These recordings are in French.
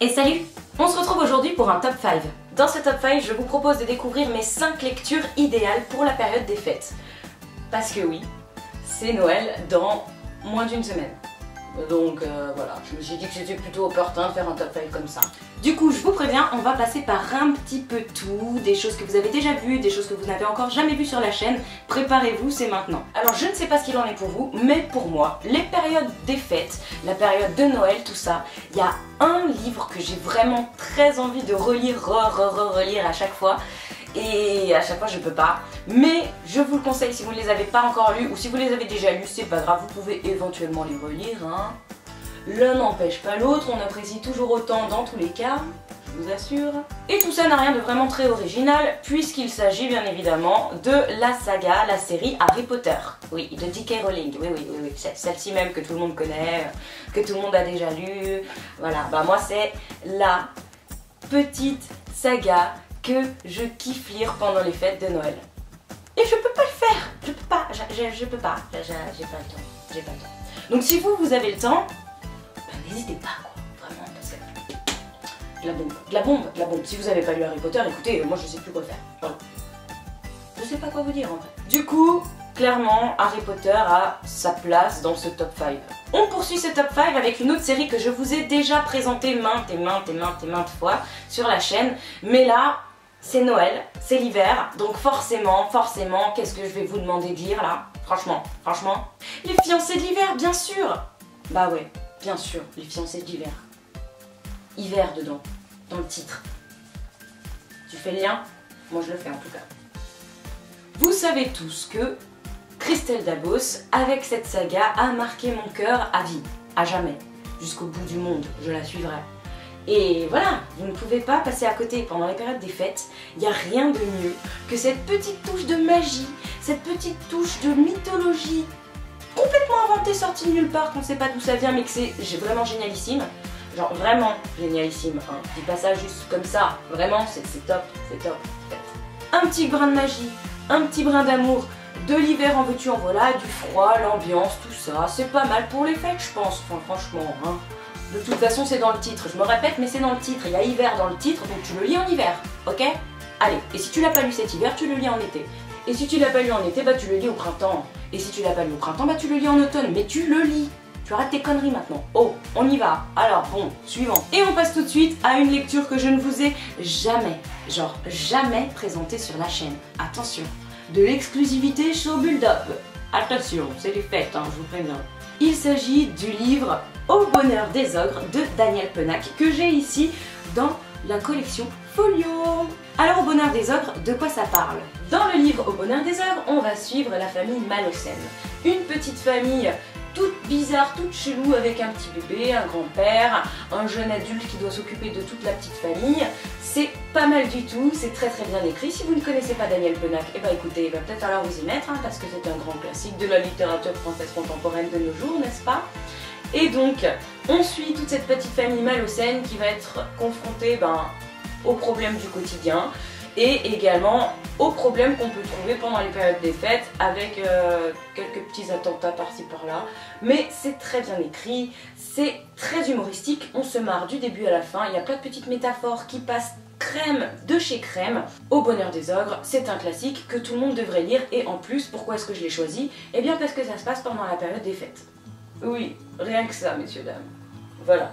Et salut! On se retrouve aujourd'hui pour un top 5. Dans ce top 5, je vous propose de découvrir mes 5 lectures idéales pour la période des fêtes. Parce que oui, c'est Noël dans moins d'une semaine. Donc voilà, je me suis dit que c'était plutôt opportun de faire un top 5 comme ça. Du coup, je vous préviens, on va passer par un petit peu tout, des choses que vous avez déjà vues, des choses que vous n'avez encore jamais vues sur la chaîne. Préparez-vous, c'est maintenant. Alors je ne sais pas ce qu'il en est pour vous, mais pour moi, les périodes des fêtes, la période de Noël, tout ça, il y a un livre que j'ai vraiment très envie de relire, relire à chaque fois. Et à chaque fois je peux pas, mais je vous le conseille si vous ne les avez pas encore lus ou si vous les avez déjà lus, c'est pas grave, vous pouvez éventuellement les relire, hein. L'un n'empêche pas l'autre, on apprécie toujours autant dans tous les cas, je vous assure. Et tout ça n'a rien de vraiment très original puisqu'il s'agit bien évidemment de la saga, la série Harry Potter. Oui, de J.K. Rowling, oui, celle-ci même que tout le monde connaît, que tout le monde a déjà lu. Voilà, bah moi c'est la petite saga que je kiffe lire pendant les fêtes de Noël. Et je peux pas le faire, je peux pas, j'ai pas le temps. Donc si vous avez le temps, bah, n'hésitez pas quoi, vraiment, parce que de la bombe. Si vous avez pas lu Harry Potter, écoutez, moi je sais plus quoi faire. Voilà. Je sais pas quoi vous dire en fait. Du coup, clairement, Harry Potter a sa place dans ce top 5. On poursuit ce top 5 avec une autre série que je vous ai déjà présentée maintes fois sur la chaîne, mais là, c'est Noël, c'est l'hiver, donc forcément, qu'est-ce que je vais vous demander de lire là? Franchement, Les fiancés de l'hiver, bien sûr! Bah ouais, bien sûr, les fiancés de l'hiver. Hiver dedans, dans le titre. Tu fais le lien? Moi je le fais en tout cas. Vous savez tous que Christelle Dabos, avec cette saga, a marqué mon cœur à vie, à jamais, jusqu'au bout du monde, je la suivrai. Et voilà, vous ne pouvez pas passer à côté pendant les périodes des fêtes. Il n'y a rien de mieux que cette petite touche de magie, cette petite touche de mythologie complètement inventée, sortie de nulle part, qu'on ne sait pas d'où ça vient, mais que c'est vraiment génialissime. Genre vraiment génialissime, hein. Je dis pas ça juste comme ça, vraiment c'est top, c'est top. Un petit brin de magie, un petit brin d'amour, de l'hiver en veux-tu en voilà, du froid, l'ambiance, tout ça, c'est pas mal pour les fêtes je pense, enfin, franchement, hein. De toute façon c'est dans le titre, je me répète mais c'est dans le titre, il y a hiver dans le titre donc tu le lis en hiver, ok? Allez, et si tu l'as pas lu cet hiver, tu le lis en été. Et si tu l'as pas lu en été, bah tu le lis au printemps. Et si tu l'as pas lu au printemps, bah tu le lis en automne, mais tu le lis. Tu arrêtes tes conneries maintenant. Oh, on y va. Alors bon, suivant. Et on passe tout de suite à une lecture que je ne vous ai jamais présentée sur la chaîne. Attention, de l'exclusivité sur Bulldog. Attention, c'est les fêtes, hein, je vous préviens. Il s'agit du livre Au bonheur des ogres de Daniel Pennac que j'ai ici dans la collection Folio. Alors Au bonheur des ogres, de quoi ça parle? Dans le livre Au bonheur des ogres, on va suivre la famille Malocène. Une petite famille toute bizarre, toute chelou avec un petit bébé, un grand-père, un jeune adulte qui doit s'occuper de toute la petite famille. C'est pas mal du tout, c'est très bien écrit. Si vous ne connaissez pas Daniel Pennac, et bah écoutez, il va peut-être falloir vous y mettre, hein, parce que c'est un grand classique de la littérature française contemporaine de nos jours, n'est-ce pas? Et donc, on suit toute cette petite famille Malocène qui va être confrontée aux problèmes du quotidien et également aux problèmes qu'on peut trouver pendant les périodes des fêtes avec quelques petits attentats par-ci par-là. Mais c'est très bien écrit, c'est très humoristique, on se marre du début à la fin, il y a plein de petites métaphores qui passent crème de chez crème. Au bonheur des ogres, c'est un classique que tout le monde devrait lire et en plus, pourquoi est-ce que je l'ai choisi? Eh bien parce que ça se passe pendant la période des fêtes. Oui, rien que ça, messieurs, dames. Voilà.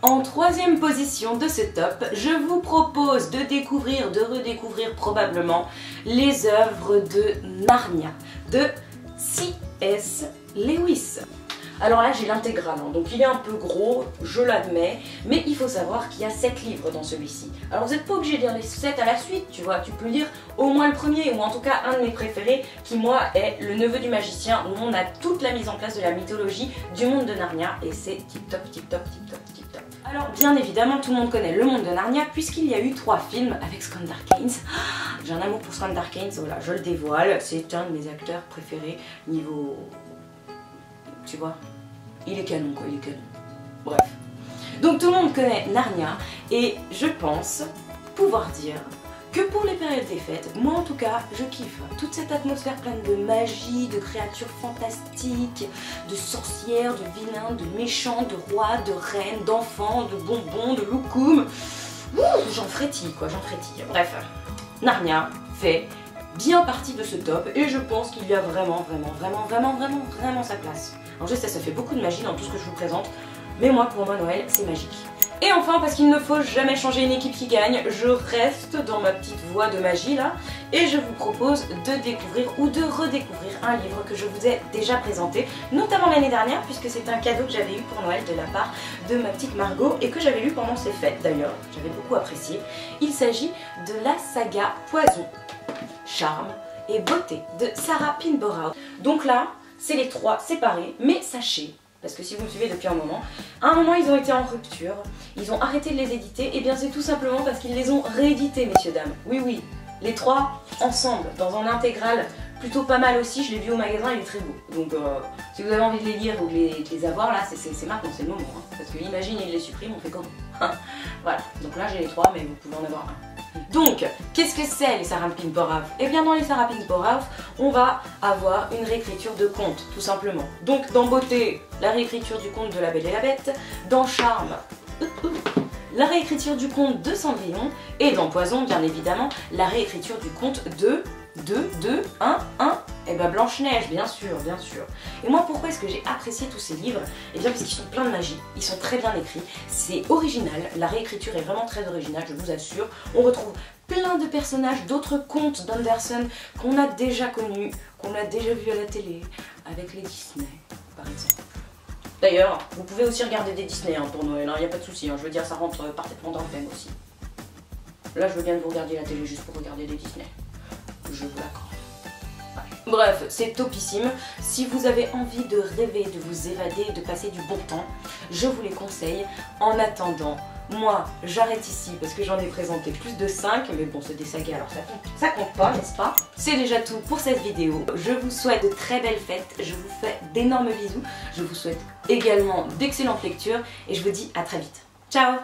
En troisième position de ce top, je vous propose de découvrir, de redécouvrir probablement les œuvres de Narnia, de C.S. Lewis. Alors là j'ai l'intégrale, hein, donc il est un peu gros, je l'admets, mais il faut savoir qu'il y a 7 livres dans celui-ci. Alors vous n'êtes pas obligé de lire les 7 à la suite, tu vois, tu peux lire au moins le premier, ou en tout cas un de mes préférés, qui moi est Le Neveu du Magicien, où on a toute la mise en place de la mythologie du monde de Narnia, et c'est tip top. Alors bien évidemment tout le monde connaît le monde de Narnia, puisqu'il y a eu 3 films avec Skandarkane. J'ai un amour pour Skandarkane, voilà, je le dévoile, c'est un de mes acteurs préférés niveau... Tu vois, il est canon quoi, il est canon. Bref. Donc tout le monde connaît Narnia et je pense pouvoir dire que pour les périodes des fêtes. Moi en tout cas, je kiffe toute cette atmosphère pleine de magie, de créatures fantastiques, de sorcières, de vilains, de méchants, de rois, de reines, d'enfants, de bonbons, de loukoum. J'en frétille quoi, j'en frétille. Bref, Narnia fait bien partie de ce top et je pense qu'il y a vraiment sa place. Alors je sais, ça fait beaucoup de magie dans tout ce que je vous présente, mais moi pour moi Noël c'est magique. Et enfin, parce qu'il ne faut jamais changer une équipe qui gagne, je reste dans ma petite voie de magie là et je vous propose de découvrir ou de redécouvrir un livre que je vous ai déjà présenté, notamment l'année dernière puisque c'est un cadeau que j'avais eu pour Noël de la part de ma petite Margot et que j'avais lu pendant ses fêtes d'ailleurs, j'avais beaucoup apprécié. Il s'agit de la saga Poison, Charme et Beauté de Sarah Pinborough. Donc là, c'est les trois séparés, mais sachez, parce que si vous me suivez depuis un moment, à un moment ils ont été en rupture, ils ont arrêté de les éditer, et bien c'est tout simplement parce qu'ils les ont réédités, messieurs dames. Oui oui, les trois ensemble, dans un intégral plutôt pas mal aussi, je l'ai vu au magasin, il est très beau. Donc si vous avez envie de les lire ou de les avoir là, c'est maintenant, c'est le moment. Hein. Parce que imagine, ils les suppriment, on fait comment? Voilà, donc là j'ai les trois, mais vous pouvez en avoir un. Donc, qu'est-ce que c'est les Sarah Pinborough? Eh bien dans les Sarah Pinborough, on va avoir une réécriture de conte, tout simplement. Donc dans Beauté, la réécriture du conte de La Belle et la Bête, dans Charme, la réécriture du conte de Cendrillon, et dans Poison, bien évidemment, la réécriture du conte de et ben Blanche-Neige, bien sûr, bien sûr. Et moi, pourquoi est-ce que j'ai apprécié tous ces livres? Eh bien parce qu'ils sont pleins de magie, ils sont très bien écrits, c'est original, la réécriture est vraiment très originale, je vous assure. On retrouve plein de personnages d'autres contes d'Anderson qu'on a déjà connus, qu'on a déjà vus à la télé, avec les Disney, par exemple. D'ailleurs, vous pouvez aussi regarder des Disney hein, pour Noël, il n'y a pas de souci, hein, je veux dire, ça rentre parfaitement dans le thème aussi. Là, je veux bien que vous regardiez la télé juste pour regarder des Disney. Je vous l'accorde. Bref, c'est topissime. Si vous avez envie de rêver, de vous évader, de passer du bon temps, je vous les conseille. En attendant, moi, j'arrête ici parce que j'en ai présenté plus de 5, mais bon, c'est des sagas, alors ça compte pas, n'est-ce pas? C'est déjà tout pour cette vidéo. Je vous souhaite de très belles fêtes, je vous fais d'énormes bisous, je vous souhaite également d'excellentes lectures et je vous dis à très vite. Ciao!